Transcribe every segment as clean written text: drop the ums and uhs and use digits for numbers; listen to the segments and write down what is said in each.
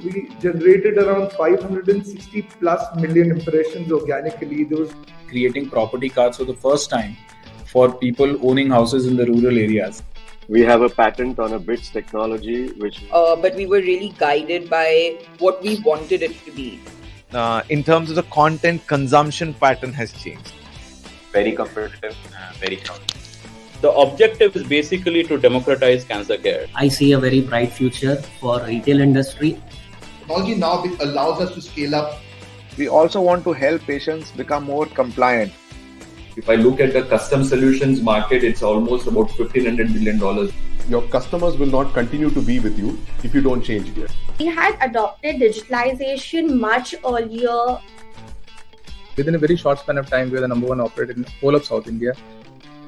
we generated around 560 plus million impressions organically. Those creating property cards for the first time for people owning houses in the rural areas. We have a patent on a bits technology, which... But we were really guided by what we wanted it to be. In terms of the content consumption pattern has changed. Very competitive, very crowded. The objective is basically to democratize cancer care. I see a very bright future for retail industry. Technology now allows us to scale up. We also want to help patients become more compliant. If I look at the custom solutions market, it's almost about $1,500 billion. Your customers will not continue to be with you if you don't change gear. We had adopted digitalization much earlier. Within a very short span of time, we are the number one operator in the whole of South India.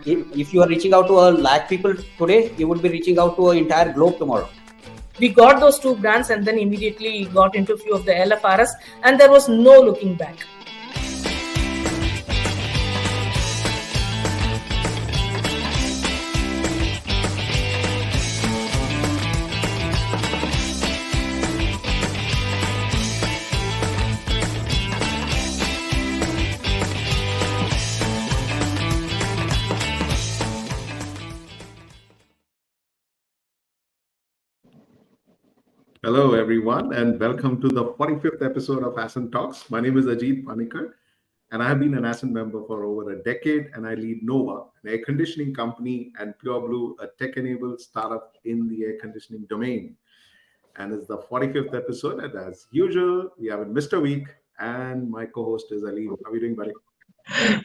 If you are reaching out to a lakh people today, you would be reaching out to an entire globe tomorrow. We got those two brands and then immediately got into a few of the LFRs, and there was no looking back. Hello, everyone, and welcome to the 45th episode of Ascent Talks. My name is Ajit Panikar, and I have been an Ascent member for over a decade, and I lead Nova, an air conditioning company, and Pure Blue, a tech-enabled startup in the air conditioning domain. And it's the 45th episode, and as usual, we have Mr. Week, and my co-host is Aleem. How are you doing, buddy?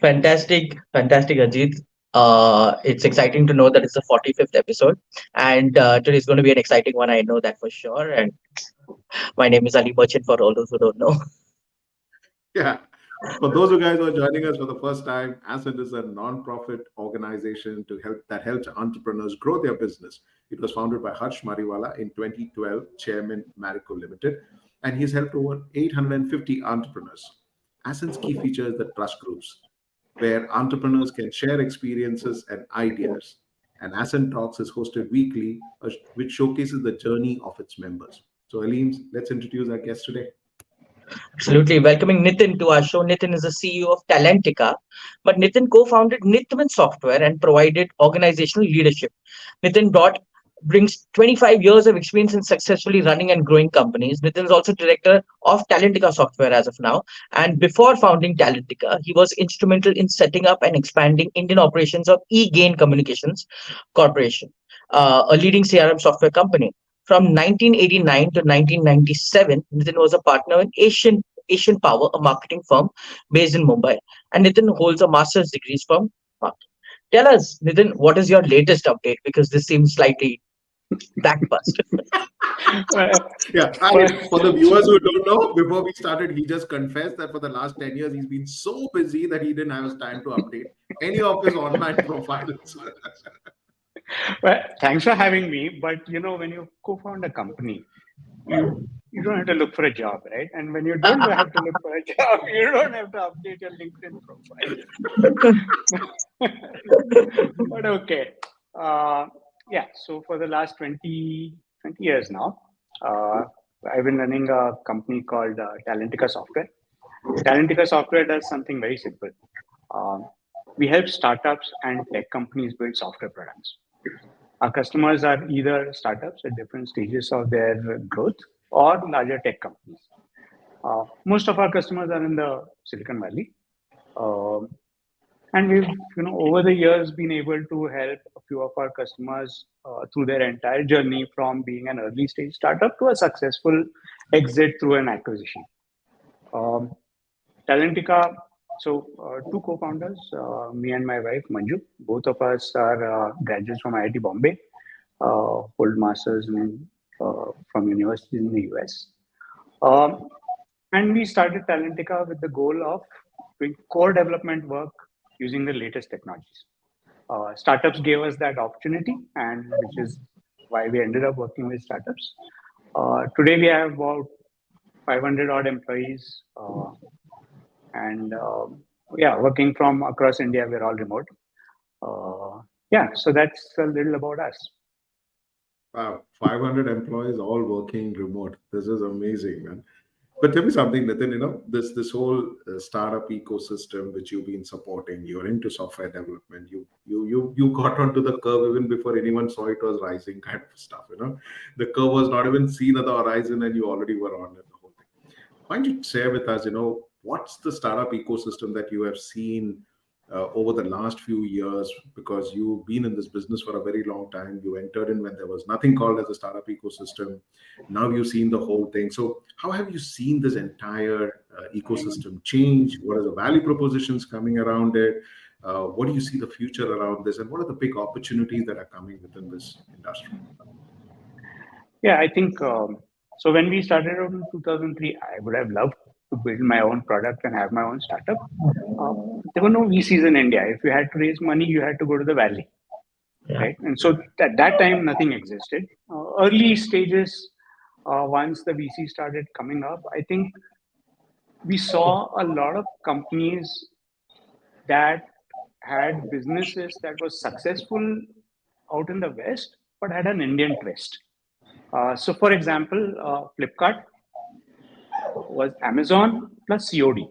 Fantastic, Ajit. It's exciting to know that it's the 45th episode, and today is going to be an exciting one. I know that for sure. And my name is Ali Merchant, for all those who don't know. Yeah. For those of you guys who are joining us for the first time, Ascent is a non-profit organization that helps entrepreneurs grow their business. It was founded by Harsh Mariwala in 2012, Chairman Marico Limited, and he's helped over 850 entrepreneurs. Ascent's key feature is the trust groups, where entrepreneurs can share experiences and ideas. And Ascent Talks is hosted weekly, which showcases the journey of its members. So, Aleem, let's introduce our guest today. Absolutely. Welcoming Nitin to our show. Nitin is the CEO of Talentica, but Nitin co-founded Nitin Software and provided organizational leadership. Nitin brings 25 years of experience in successfully running and growing companies. Nitin is also director of Talentica Software as of now. And before founding Talentica, he was instrumental in setting up and expanding Indian operations of eGain Communications Corporation, a leading CRM software company. From 1989 to 1997, Nitin was a partner in Asian Power, a marketing firm based in Mumbai. And Nitin holds a master's degree from marketing. Tell us, Nitin, what is your latest update? Because this seems slightly backbust. Yeah, for the viewers who don't know, before we started, he just confessed that for the last 10 years, he's been so busy that he didn't have time to update any of his online profiles. Well, thanks for having me. But, when you co-found a company, you don't have to look for a job, right? And when you don't have to look for a job, you don't have to update your LinkedIn profile. But okay. So for the last 20 years now, I've been running a company called Talentica Software. Talentica Software does something very simple. We help startups and tech companies build software products. Our customers are either startups at different stages of their growth or larger tech companies. Most of our customers are in the Silicon Valley. And we've, over the years, been able to help a few of our customers through their entire journey from being an early stage startup to a successful exit through an acquisition. Talentica, two co-founders, me and my wife, Manju. Both of us are graduates from IIT Bombay, hold masters from universities in the US. And we started Talentica with the goal of doing core development work using the latest technologies. Startups gave us that opportunity, and which is why we ended up working with startups. Today we have about 500 odd employees, and working from across India. We're all remote. So that's a little about us. Wow, 500 employees all working remote. This is amazing, man. But tell me something, Nitin. This whole startup ecosystem which you've been supporting. You're into software development. You got onto the curve even before anyone saw it was rising, kind of stuff. The curve was not even seen at the horizon, and you already were on it. The whole thing. Why don't you share with us? What's the startup ecosystem that you have seen over the last few years, because you've been in this business for a very long time. You entered in when there was nothing called as a startup ecosystem. Now you've seen the whole thing. So how have you seen this entire ecosystem change? What are the value propositions coming around it? What do you see the future around this, and what are the big opportunities that are coming within this industry? Yeah, I think so. When we started out in 2003, I would have loved to build my own product and have my own startup. There were no VCs in India. If you had to raise money, you had to go to the valley, right? And so at that time, nothing existed. Early stages, once the VC started coming up, I think we saw a lot of companies that had businesses that was successful out in the West, but had an Indian twist. So, for example, Flipkart was Amazon plus COD.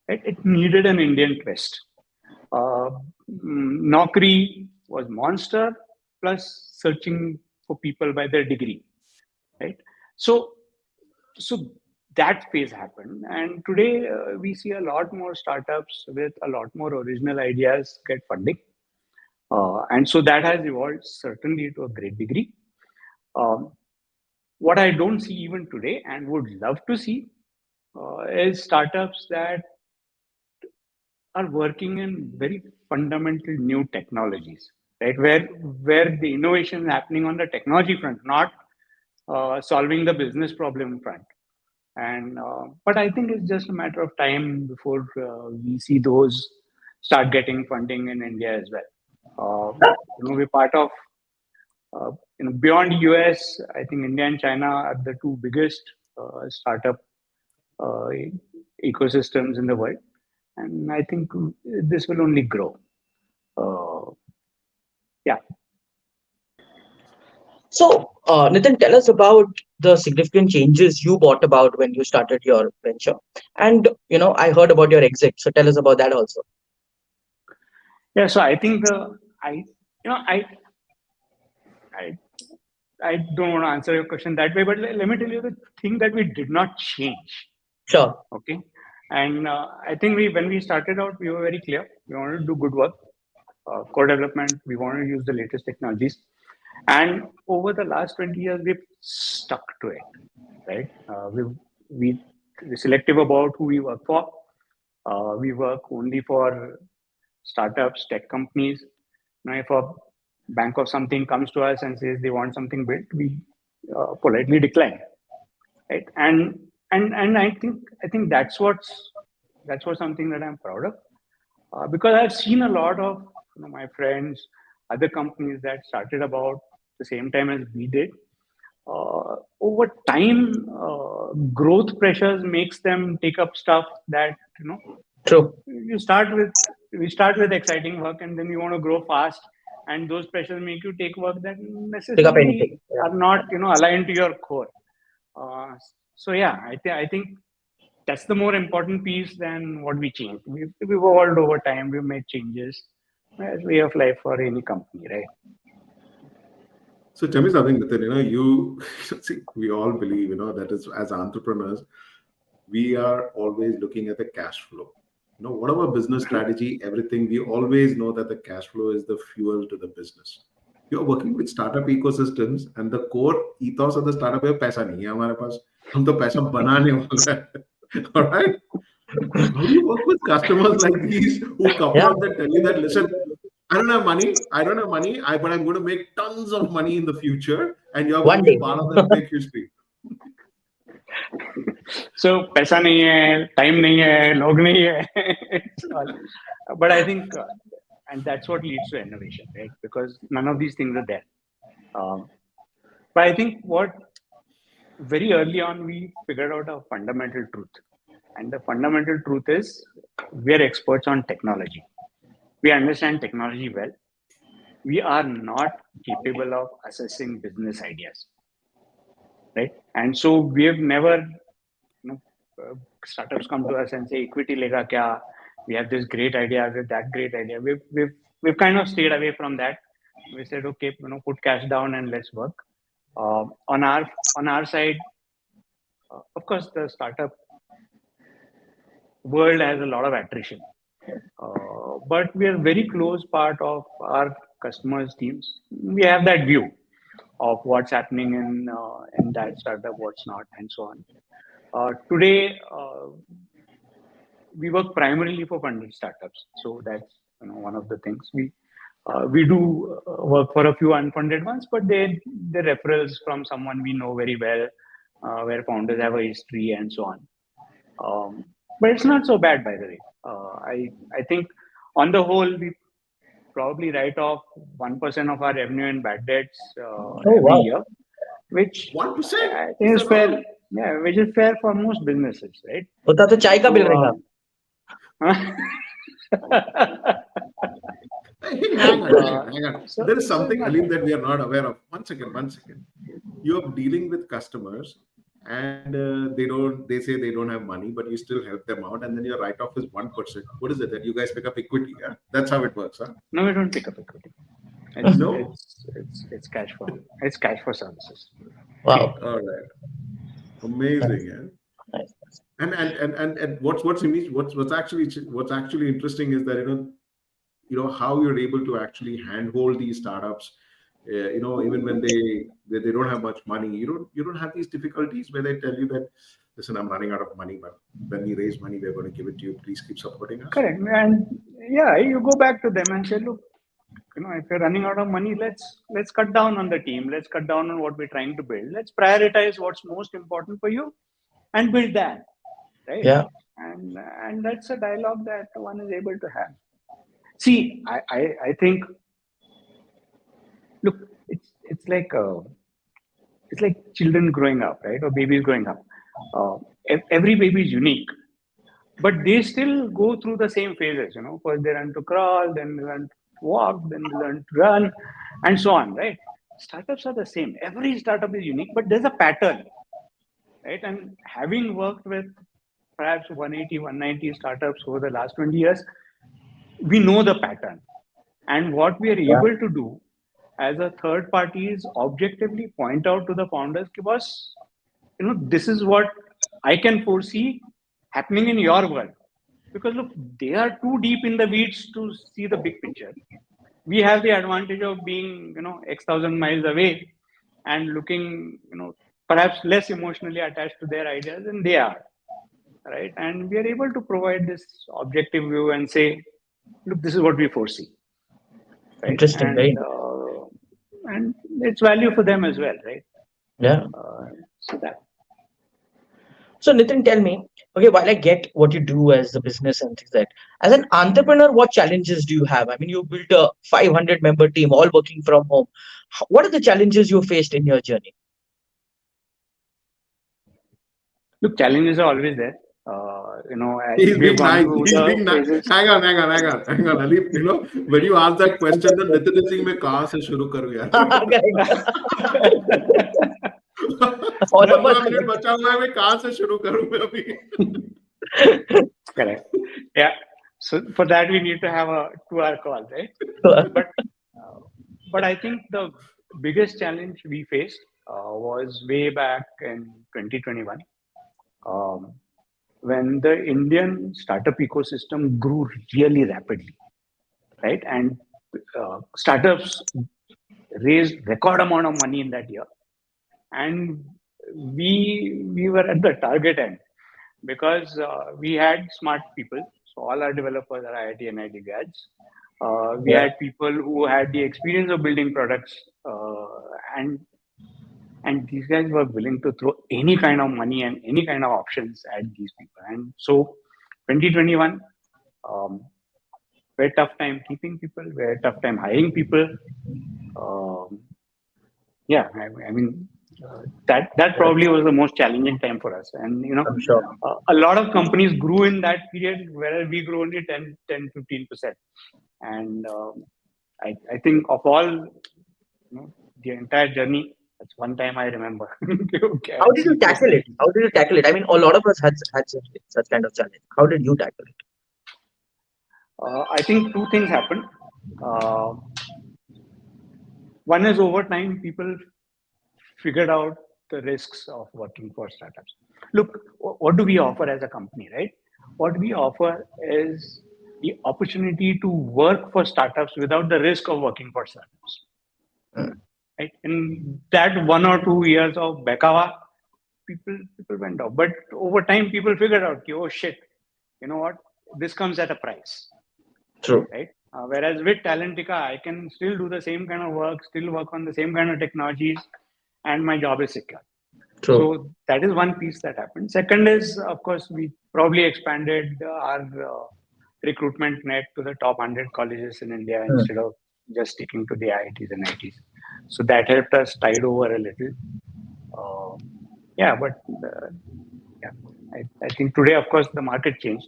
Right? It needed an Indian twist. Naukri was Monster plus searching for people by their degree. Right? So that phase happened, and today we see a lot more startups with a lot more original ideas get funding, and so that has evolved certainly to a great degree. What I don't see even today and would love to see is startups that are working in very fundamental new technologies, right? Where the innovation is happening on the technology front, not solving the business problem front. And but I think it's just a matter of time before we see those start getting funding in India as well. We're part of beyond US. I think India and China are the two biggest startup ecosystems in the world, and I think this will only grow. Yeah. So, Nitin, tell us about the significant changes you brought about when you started your venture. And, I heard about your exit. So tell us about that also. Yeah. So I think I don't want to answer your question that way, but let me tell you the thing that we did not change. Sure. Okay. And I think when we started out, we were very clear. We wanted to do good work, core development. We wanted to use the latest technologies. And over the last 20 years, we've stuck to it, right? We're selective about who we work for. We work only for startups, tech companies. Now, if a bank of something comes to us and says they want something built, we politely decline, right? And I think that's something that I'm proud of, because I've seen a lot of my friends, other companies that started about the same time as we did. Over time, growth pressures makes them take up stuff that True. We start with exciting work, and then you want to grow fast, and those pressures make you take work that necessarily are not aligned to your core. So yeah, I think that's the more important piece than what we changed. We've evolved over time. We've made changes. As way of life for any company, right? So tell me something, Nitin. You see, we all believe, that is, as entrepreneurs, we are always looking at the cash flow. Whatever business strategy, everything, we always know that the cash flow is the fuel to the business. You're working with startup ecosystems, and the core ethos of the startup is paisa nahi hai hamare paas. Hum to paisa banane wala hai. All right. How do you work with customers like these who come up and tell you that, listen, I don't have money, but I'm going to make tons of money in the future, and you're going to be part of the big history. So, paisa nahi hai, time nahi hai, log nahi hai. But I think, and that's what leads to innovation, right? Because none of these things are there. But I think what very early on we figured out a fundamental truth, and the fundamental truth is we are experts on technology. We understand technology well. we are not capable of assessing business ideas, right? And so we have never, startups come to us and say, equity lega kya? We have this great idea, we have that great idea. We've kind of stayed away from that. We said, okay, put cash down and let's work. On our side, of course, the startup world has a lot of attrition, but we are very close part of our customers' teams. We have that view of what's happening in that startup, what's not, and so on. Today, we work primarily for funded startups, so that's one of the things we do work for a few unfunded ones, but they're referrals from someone we know very well, where founders have a history and so on. But it's not so bad, by the way. I think on the whole, we probably write off 1% of our revenue in bad debts every year, which 1%. I think is fair. Yeah, which is fair for most businesses, right? होता तो चाय का bill रहेगा. Hang on. There is something, Alim, that we are not aware of. One second. You are dealing with customers, and they say they don't have money, but you still help them out, and then your write-off is 1%. What is it that you guys pick up equity? Yeah? That's how it works, huh? No, we don't pick up equity. It's cash for services. Wow. All right. Amazing, yeah. And what's actually interesting is that how you're able to actually handhold these startups. Even when they don't have much money, you don't have these difficulties where they tell you that, listen, I'm running out of money, but when we raise money, we're going to give it to you. Please keep supporting us. Correct. And yeah, you go back to them and say, look, if you're running out of money, let's cut down on the team. Let's cut down on what we're trying to build. Let's prioritize what's most important for you and build that. Right? Yeah. And that's a dialogue that one is able to have. See, I think, look, it's like children growing up, right? Or babies growing up. Every baby is unique, but they still go through the same phases. First they learn to crawl, then they learn to walk, then they learn to run, and so on, right? Startups are the same. Every startup is unique, but there's a pattern, right? And having worked with perhaps 180, 190 startups over the last 20 years, we know the pattern. And what we are able to do as a third party is objectively point out to the founders, because this is what I can foresee happening in your world. Because look, they are too deep in the weeds to see the big picture. We have the advantage of being, X thousand miles away and looking, perhaps less emotionally attached to their ideas than they are, right? And we are able to provide this objective view and say, look, this is what we foresee. Right? Interesting, right? And it's value for them as well, right? Yeah. So Nitin, tell me, okay, while I get what you do as a business and things like that, as an entrepreneur, what challenges do you have? I mean, you built a 500-member team, all working from home. What are the challenges you faced in your journey? Look, challenges are always there. He's being nice. Hang on, Ali. When you ask that question, then Nitin is saying, "मैं कहाँ से शुरू करूँ यार?" 15 minute बचा हुआ है, मैं कहाँ से शुरू करूँ मैं अभी? Correct. Yeah. So for that we need to have a 2-hour call, right? But I think the biggest challenge we faced was way back in 2021. When the Indian startup ecosystem grew really rapidly, right? And startups raised record amount of money in that year. And we were at the target end because we had smart people. So all our developers are IIT and IIT grads. We had people who had the experience of building products, and these guys were willing to throw any kind of money and any kind of options at these people. And so 2021, very tough time keeping people, very tough time hiring people. I mean, that probably was the most challenging time for us. And, I'm sure. A lot of companies grew in that period, whereas we grew only 10-15%. And I think of all the entire journey, that's one time I remember. Okay, How did you tackle it? How did you tackle it? I mean, a lot of us had such kind of challenge. How did you tackle it? I think two things happened. One is over time, people figured out the risks of working for startups. Look, what do we offer as a company, right? What we offer is the opportunity to work for startups without the risk of working for startups. Right? In that 1 or 2 years of Bekawa, people went off. But over time, people figured out, oh shit, you know what? This comes at a price. True. Right? Whereas with Talentica, I can still do the same kind of work, still work on the same kind of technologies, and my job is secure. True. So that is one piece that happened. Second is, of course, we probably expanded our recruitment net to the top 100 colleges in India instead of just sticking to the IITs and IITs. So that helped us tide over a little. I think today, of course, the market changed.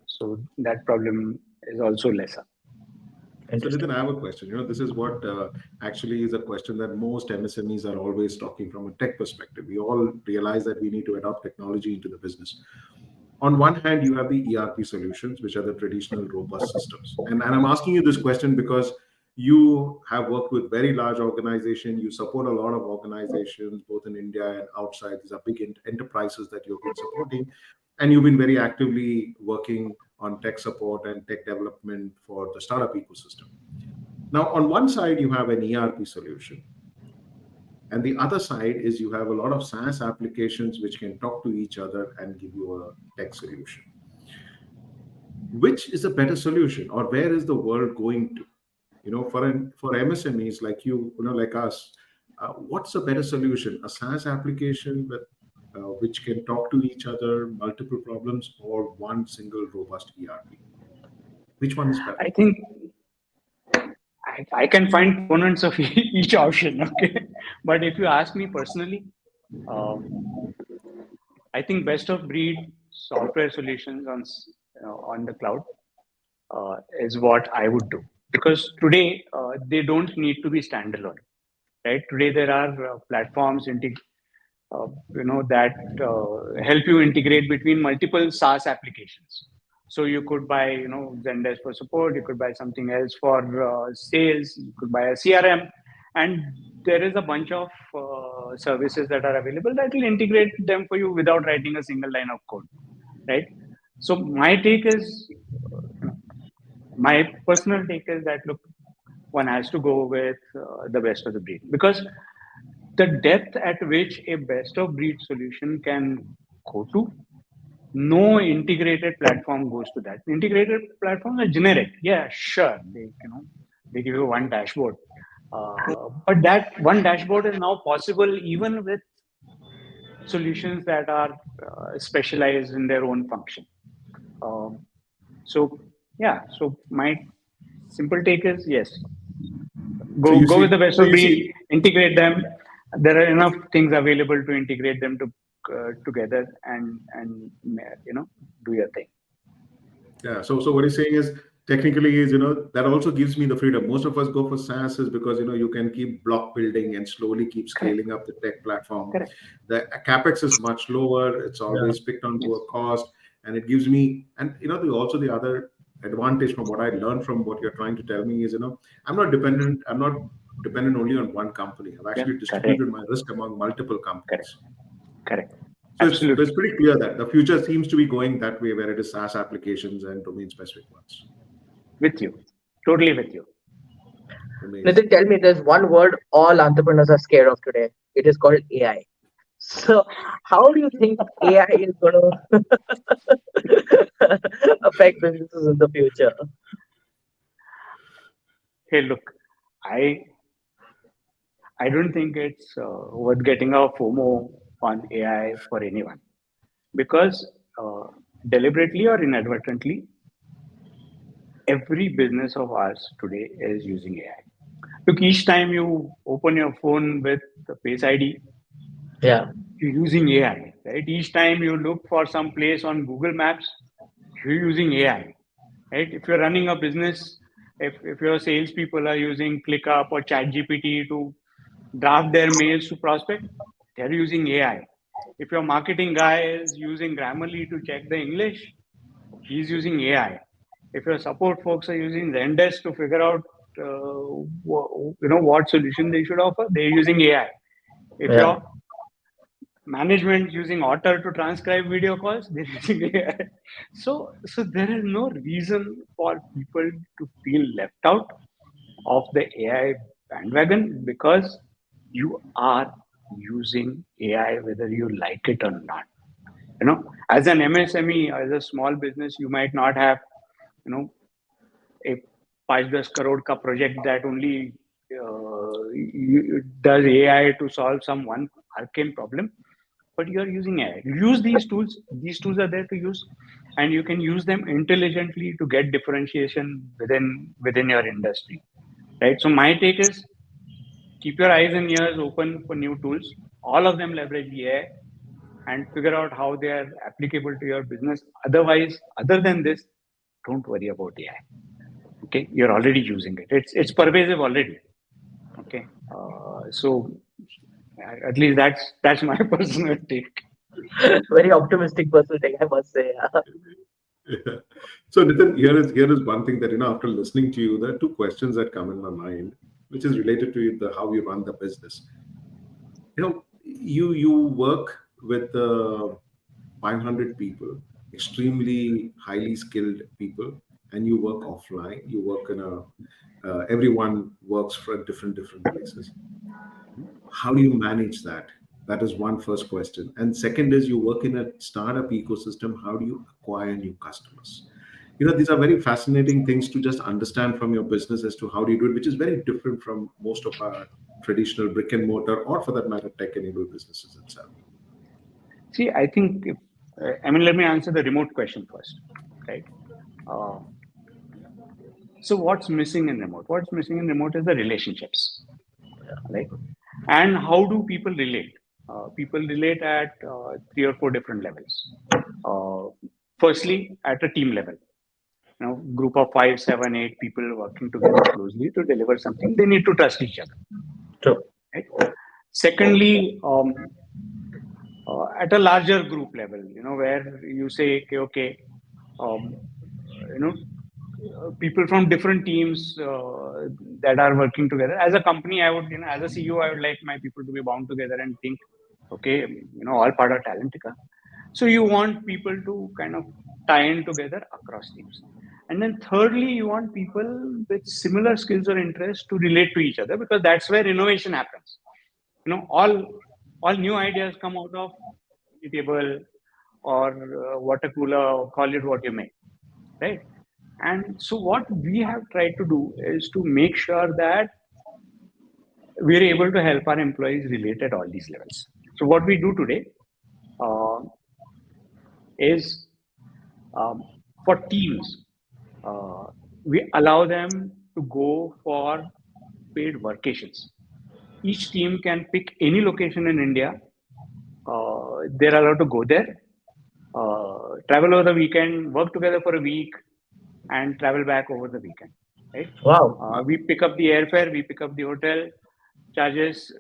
So that problem is also lesser. So Nitin, I have a question. This is what actually is a question that most MSMEs are always talking from a tech perspective. We all realize that we need to adopt technology into the business. On one hand, you have the ERP solutions, which are the traditional robust systems. And I'm asking you this question because you have worked with very large organizations. You support a lot of organizations, both in India and outside. These are big enterprises that you've been supporting. And you've been very actively working on tech support and tech development for the startup ecosystem. Now, on one side, you have an ERP solution. And the other side is you have a lot of SaaS applications which can talk to each other and give you a tech solution. Which is a better solution, or where is the world going to? For MSMEs like like us, what's a better solution? A SaaS application which can talk to each other, multiple problems, or one single robust ERP? Which one is better? I think I can find components of each option, okay? But if you ask me personally, I think best of breed software solutions on the cloud is what I would do. Because today, they don't need to be standalone, right? Today, there are platforms that help you integrate between multiple SaaS applications. So you could buy, Zendesk for support. You could buy something else for sales. You could buy a CRM, and there is a bunch of services that are available that will integrate them for you without writing a single line of code, right? So my personal take is that look, one has to go with the best of the breed, because the depth at which a best of breed solution can go to, no integrated platform goes to that. Integrated platforms are generic. Yeah, sure. They give you one dashboard. But that one dashboard is now possible even with solutions that are specialized in their own function. So my simple take is yes. Go with the best of breed, integrate them. There are enough things available to integrate them together and do your thing. Yeah. So what he's saying is technically is that also gives me the freedom. Most of us go for SaaS is because you can keep block building and slowly keep scaling up the tech platform. Correct. The capex is much lower. It's always picked onto a cost, and it gives me also the other advantage from what I learned from what you're trying to tell me is I'm not dependent only on one company. I've actually distributed my risk among multiple companies. Correct. So it's pretty clear that the future seems to be going that way, where it is SaaS applications and domain-specific ones. With you. Totally with you. Nitin, tell me, there's one word all entrepreneurs are scared of today. It is called AI. So how do you think AI is going to affect businesses in the future? Hey, look, I don't think it's worth getting a FOMO on AI for anyone, because deliberately or inadvertently, every business of ours today is using AI. Look, each time you open your phone with the Face ID, you're using AI, right? Each time you look for some place on Google Maps, you're using AI, right? If you're running a business, If your salespeople are using ClickUp or ChatGPT to draft their mails to prospect, they're using AI. If your marketing guy is using Grammarly to check the English, he's using AI. If your support folks are using Zendesk to figure out what solution they should offer, they're using AI. If your management using Otter to transcribe video calls, they're using AI. So there is no reason for people to feel left out of the AI bandwagon because you are using AI whether you like it or not. As an MSME, as a small business, you might not have, a 5-10 crore ka project that only does AI to solve some one arcane problem, but you're using AI. Use these tools. These tools are there to use, and you can use them intelligently to get differentiation within your industry, right? So my take is keep your eyes and ears open for new tools. All of them leverage AI and figure out how they are applicable to your business. Otherwise, other than this, don't worry about AI. Okay, you're already using it. It's pervasive already. Okay, so at least that's my personal take. Very optimistic personal take, I must say. Yeah. So Nitin, here is one thing that after listening to you, there are two questions that come in my mind, which is related to how you run the business. You work with 500 people, extremely highly skilled people, and you work offline. You work in everyone works for different places. How do you manage that? That is one first question. And second is you work in a startup ecosystem. How do you acquire new customers? These are very fascinating things to just understand from your business as to how do you do it, which is very different from most of our traditional brick and mortar, or for that matter, tech-enabled businesses itself. See, I think, let me answer the remote question first, right? So what's missing in remote? What's missing in remote is the relationships, right? And how do people relate? People relate at 3 or 4 different levels. Firstly, at a team level. Group of 5, 7, 8 people working together closely to deliver something, they need to trust each other. True. Right? Secondly, at a larger group level, where you say, okay, people from different teams that are working together. As a company, I would, as a CEO, I would like my people to be bound together and think, okay, all part of Talentica. So you want people to kind of tie in together across teams. And then thirdly, you want people with similar skills or interests to relate to each other, because that's where innovation happens. All new ideas come out of a table or water cooler, call it what you may, right? And so what we have tried to do is to make sure that we're able to help our employees relate at all these levels. So what we do today is for teams, we allow them to go for paid workations. Each team can pick any location in India. They're allowed to go there, travel over the weekend, work together for a week, and travel back over the weekend. Right? Wow. We pick up the airfare, we pick up the hotel charges.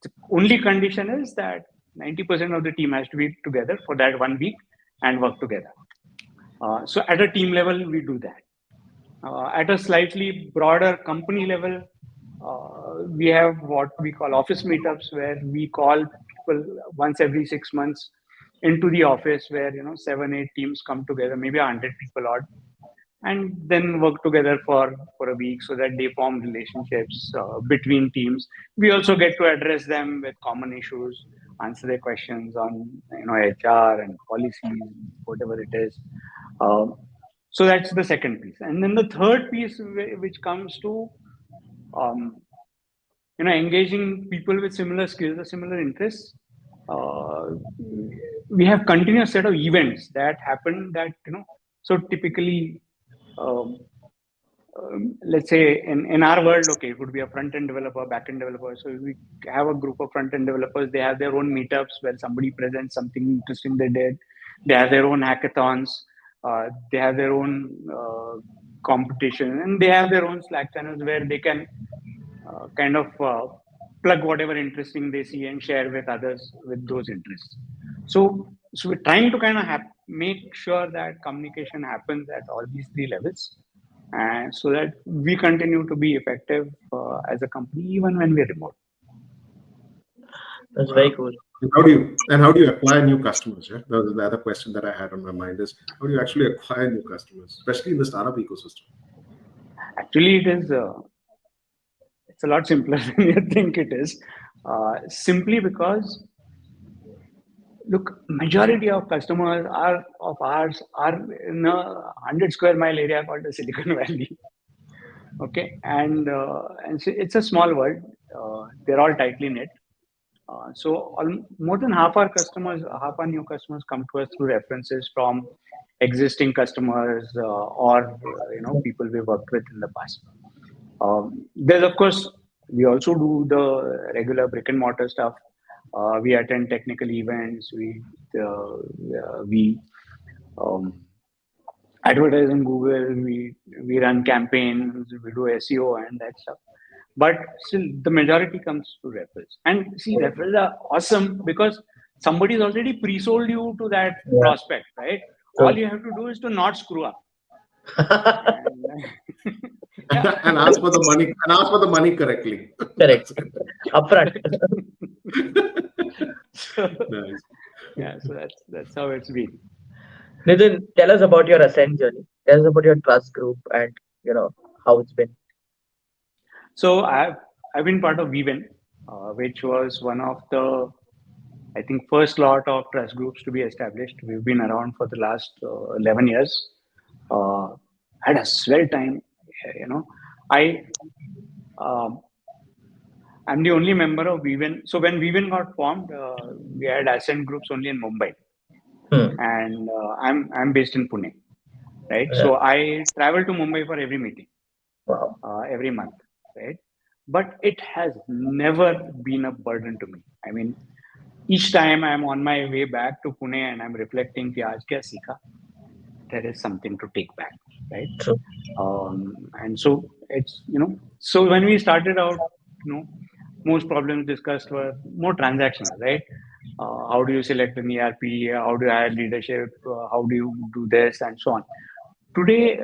The only condition is that 90% of the team has to be together for that 1 week and work together. So at a team level, we do that. At a slightly broader company level, we have what we call office meetups, where we call people once every 6 months into the office, where 7, 8 teams come together, maybe 100 people odd, and then work together for a week so that they form relationships between teams. We also get to address them with common issues, answer their questions on HR and policies, whatever it is. So that's the second piece. And then the third piece, which comes to engaging people with similar skills or similar interests. We have continuous set of events that happen that, so typically, let's say in our world, okay, it would be a front-end developer, back-end developer. So we have a group of front-end developers. They have their own meetups where somebody presents something interesting they did. They have their own hackathons. They have their own competition, and they have their own Slack channels where they can kind of plug whatever interesting they see and share with others with those interests. So we're trying to kind of make sure that communication happens at all these three levels, and so that we continue to be effective as a company even when we're remote. That's very cool. How do you acquire new customers? Yeah, that was the other question that I had on my mind is how do you actually acquire new customers, especially in the startup ecosystem? Actually, it's a lot simpler than you think it is. Simply because, look, majority of customers of ours are in a 100 square mile area called the Silicon Valley. Okay, and so it's a small world. They're all tightly knit. So more than half our new customers come to us through references from existing customers or people we worked with in the past. There's of course we also do the regular brick and mortar stuff. We attend technical events. We advertise on Google. We run campaigns. We do SEO and that stuff. But still, the majority comes to referrals. And see, referrals are awesome because somebody's already pre-sold you to that prospect, right? All you have to do is to not screw up. and ask for the money. And ask for the money correctly. Correct. Upfront. Nice. Yeah, so that's how it's been. Nitin, tell us about your Ascent journey. Tell us about your trust group and how it's been. So I've been part of VWin, which was one of the, I think, first lot of trust groups to be established. We've been around for the last 11 years. Had a swell time. I'm the only member of VWin. So when VWin got formed, we had Ascent groups only in Mumbai, and I'm based in Pune, right? Yeah. So I travel to Mumbai for every meeting, every month. Right? But it has never been a burden to me. I mean, each time I'm on my way back to Pune and I'm reflecting, ki aaj kya seekha? There is something to take back, right? True. And so it's, so when we started out, most problems discussed were more transactional, right? How do you select an ERP? How do you hire leadership? How do you do this and so on? Today,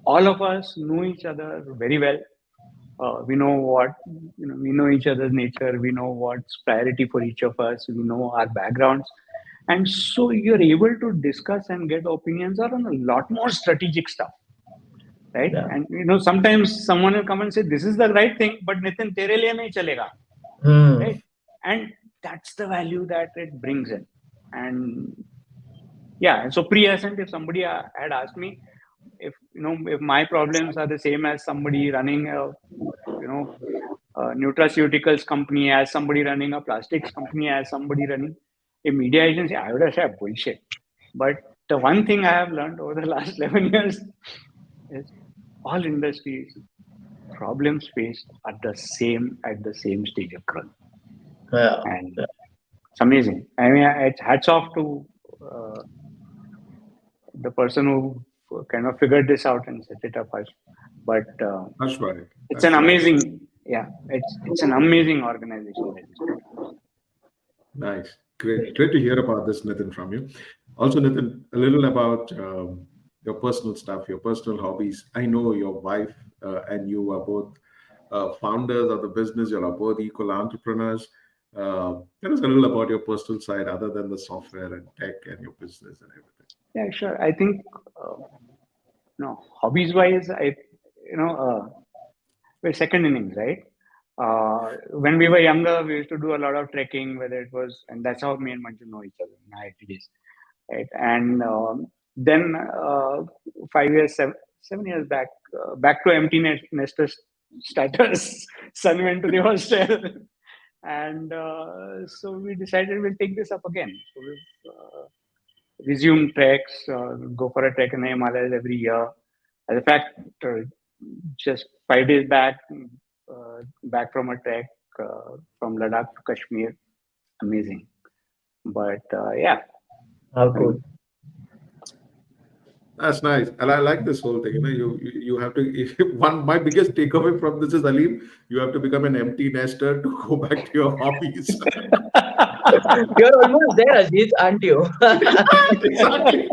all of us know each other very well. We know we know each other's nature. We know what's priority for each of us. We know our backgrounds. And so you're able to discuss and get opinions on a lot more strategic stuff, right? Yeah. And, sometimes someone will come and say, this is the right thing, but Nitin, tere liye nahi chalega, right? And that's the value that it brings in. And yeah, and so pre-Ascent, if somebody had asked me, if my problems are the same as somebody running a nutraceuticals company, as somebody running a plastics company, as somebody running a media agency, I would have said bullshit. But the one thing I have learned over the last 11 years is all industries, problems faced at the same stage of growth. Yeah. And it's amazing. I mean, it's hats off to the person who kind of figured this out and set it up. But That's right. It's an amazing, it's an amazing organization. Nice. Great to hear about this, Nitin, from you. Also, Nitin, a little about your personal stuff, your personal hobbies. I know your wife and you are both founders of the business. You are both equal entrepreneurs. Tell us a little about your personal side, other than the software and tech and your business and everything. Yeah, sure. I think, hobbies-wise, we're second innings, right? When we were younger, we used to do a lot of trekking, and that's how me and Manju know each other in IIT days, right? And then 7 years back to empty nester status, son went to the hostel, and so we decided we'll take this up again. So we've resumed treks, go for a trek in the Himalayas every year. As a fact, just 5 days back from a trek from Ladakh to Kashmir. Amazing. But yeah. How cool. That's nice, and I like this whole thing. You have to. My biggest takeaway from this is, Aleem, you have to become an empty nester to go back to your hobbies. You're almost there, Ajit, aren't you? Exactly.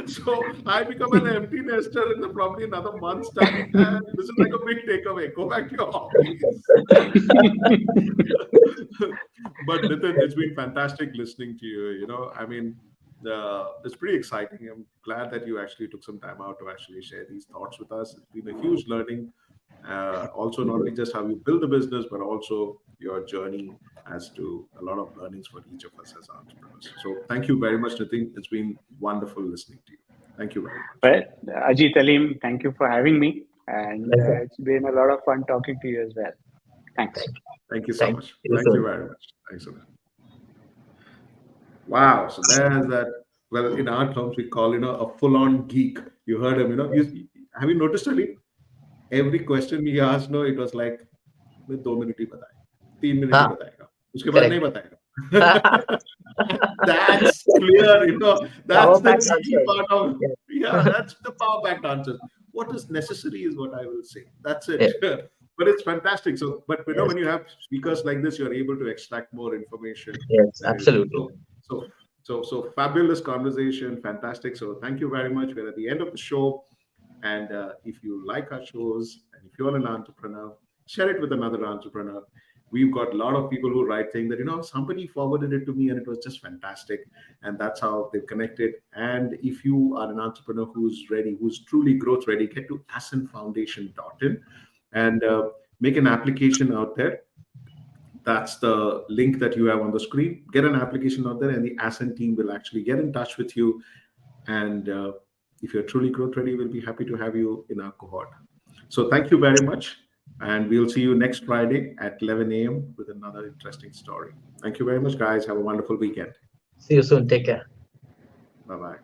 So I become an empty nester in probably another month's time, and this is like a big takeaway. Go back to your hobbies. But Nitin, it's been fantastic listening to you. I mean, it's pretty exciting. I'm glad that you actually took some time out to actually share these thoughts with us. It's been a huge learning. Also, not only just how you build the business, but also your journey as to a lot of learnings for each of us as entrepreneurs. So thank you very much, Nitin. It's been wonderful listening to you. Thank you very much. Well, Ajit, Aleem, thank you for having me. And it's been a lot of fun talking to you as well. Thanks. Thank you so much. Thank you very much. Thanks for that. Wow. So there's that. Well, in our terms, we call a full-on geek. You heard him. Have you noticed, Ali? Every question he asked, it was like, "मैं 2 minute ही बताएगा, 3 minute ही बताएगा, उसके बाद नहीं बताएगा." That's clear. That's the key part of. Yeah, that's the power-packed answer. What is necessary is what I will say. That's it. Yeah. But it's fantastic. So, but when you have speakers like this, you're able to extract more information. Yes, absolutely. So fabulous conversation, fantastic. So thank you very much. We're at the end of the show. And if you like our shows and if you're an entrepreneur, share it with another entrepreneur. We've got a lot of people who write saying that, somebody forwarded it to me and it was just fantastic. And that's how they've connected. And if you are an entrepreneur who's ready, who's truly growth ready, get to ascentfoundation.in and make an application out there. That's the link that you have on the screen. Get an application out there and the Ascent team will actually get in touch with you. And if you're truly growth ready, we'll be happy to have you in our cohort. So thank you very much. And we'll see you next Friday at 11 a.m. with another interesting story. Thank you very much, guys. Have a wonderful weekend. See you soon. Take care. Bye-bye.